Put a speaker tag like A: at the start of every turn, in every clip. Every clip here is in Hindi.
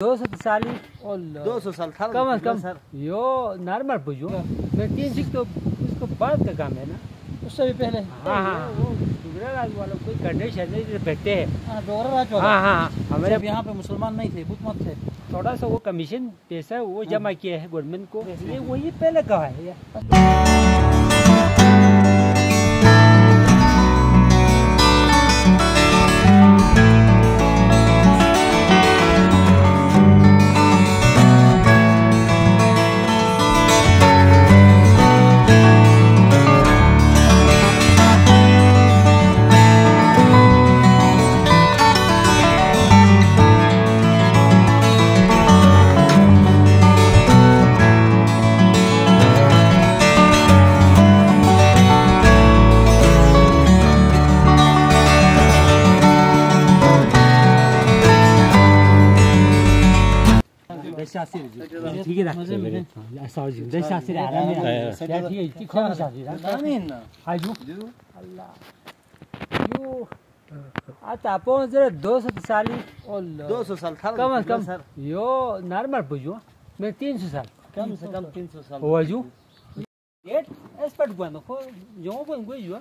A: 200 साल
B: 200 साल था
A: कम अज कम यो नॉर्मल पूछो मैं 3 तो उसको बाद का काम है ना,
B: उससे भी पहले।
A: हाँ हाँ वो डोगरा राज वालों कोई करने शरने बैठते हैं।
B: डोगरा राज वाला।
A: हाँ हाँ
B: हमारे यहाँ पे मुसलमान नहीं थे, बुत मत थे।
A: थोड़ा सा वो कमीशन पैसा वो जमा किया है गवर्नमेंट को, ये वही पहले कहा है यार। ठीक है आपण जरा 200 साल था कम अज कम यो नॉर्मल पूछो मैं 300 साल
B: कम से कम 300 साल
A: वाजू गेट एक्सपर्ट बनो को जो बन कोई जो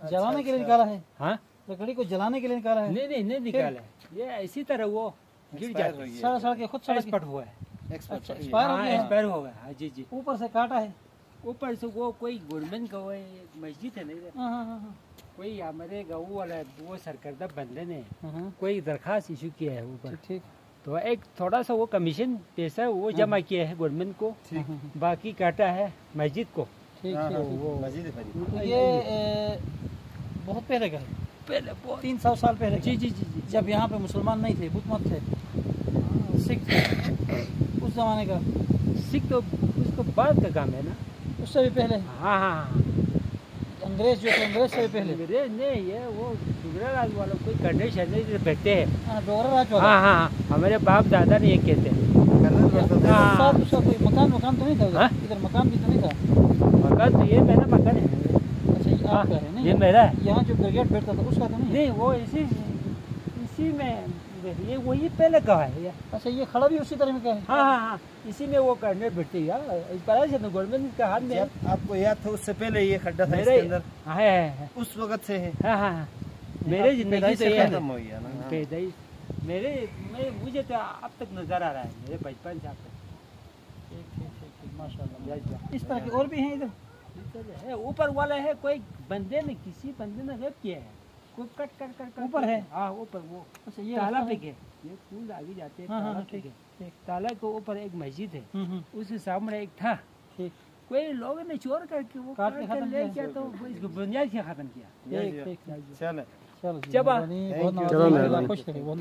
B: जलाने के लिए निकाला है।
A: हाँ
B: लकड़ी को जलाने के लिए निकाला है।
A: नहीं निकाला है, ये इसी तरह वो गिर जाता है,
B: सड़ सड़ के खुद सड़
A: एक्सपर्ट हुआ है।
B: एक्सपर्ट
A: एक्सपायर हो गया। हाँ जी जी,
B: ऊपर से काटा है।
A: ऊपर से वो कोई गवर्नमेंट का वो मस्जिद है नहीं,
B: हाँ।
A: कोई हमारे गाँव वाला वो सरकर्दा बंधन है, कोई दरखास्त इशू किया है ऊपर,
B: ठीक।
A: तो एक थोड़ा सा वो कमीशन पैसा वो जमा किया है गवर्नमेंट को, बाकी काटा है मस्जिद को।
B: ठीक
A: वो
B: मस्जिद ये बहुत पहले का है,
A: पहले
B: 300 साल पहले।
A: जी,
B: जब यहाँ पे मुसलमान नहीं थे, बुत मत थे, सिख उस जमाने का।
A: सिख तो उसको बाद का काम है ना,
B: उससे भी पहले।
A: हाँ
B: अंग्रेज जो थे, अंग्रेज से भी पहले।
A: अंग्रेज नहीं, ये वो डोगरा राज वालों कोई करने शरने बैठते हैं।
B: डोगरा राज वाला।
A: हाँ हमारे बाप दादा ने ये कहते हैं।
B: उसका कोई मकान तो नहीं था इधर, मकान भी तो नहीं था।
A: मकान तो ये मेरा मकान है।
B: अच्छा ये आपका है? नहीं
A: ये मेरा है।
B: यहाँ जो ब्रिगेड बैठता था उसका तो नहीं?
A: वो इसी में ये वही पहले कहा है यार।
B: अच्छा ये खड़ा भी उसी तरह में का है?
A: हाँ इसी में वो करने बैठते यार, इस पर से तो गवर्नमेंट का हाथ में।
B: आपको याद था उससे पहले ये खड्डा था इसके अंदर?
A: है
B: उस वक्त से है।
A: हाँ मेरे जिंदगी से ये
B: खत्म हो गया ना
A: पैदाइश मुझे तो अब तक नजर आ रहा है, मेरे बचपन से अब तक।
B: ठीक माशाल्लाह। इस तरह के और भी हैं इधर?
A: ऊपर वाला है, कोई बंदे ने किसी बंदे ने रेप किया है, कोई कट
B: ऊपर है।
A: हाँ ऊपर वो।
B: अच्छा ये
A: ताला पे के ये फूल आगे जाते हैं।
B: हाँ,
A: ठीक है। ताला के ऊपर एक मस्जिद है, उसके सामने एक था।
B: ठीक।
A: कोई लोगों ने चोर करके वो
B: काट के खत्म
A: ले गया, तो इसको बुनियाद से खत्म किया।
B: चलो
A: जब
B: बहुत खुश थे, बहुत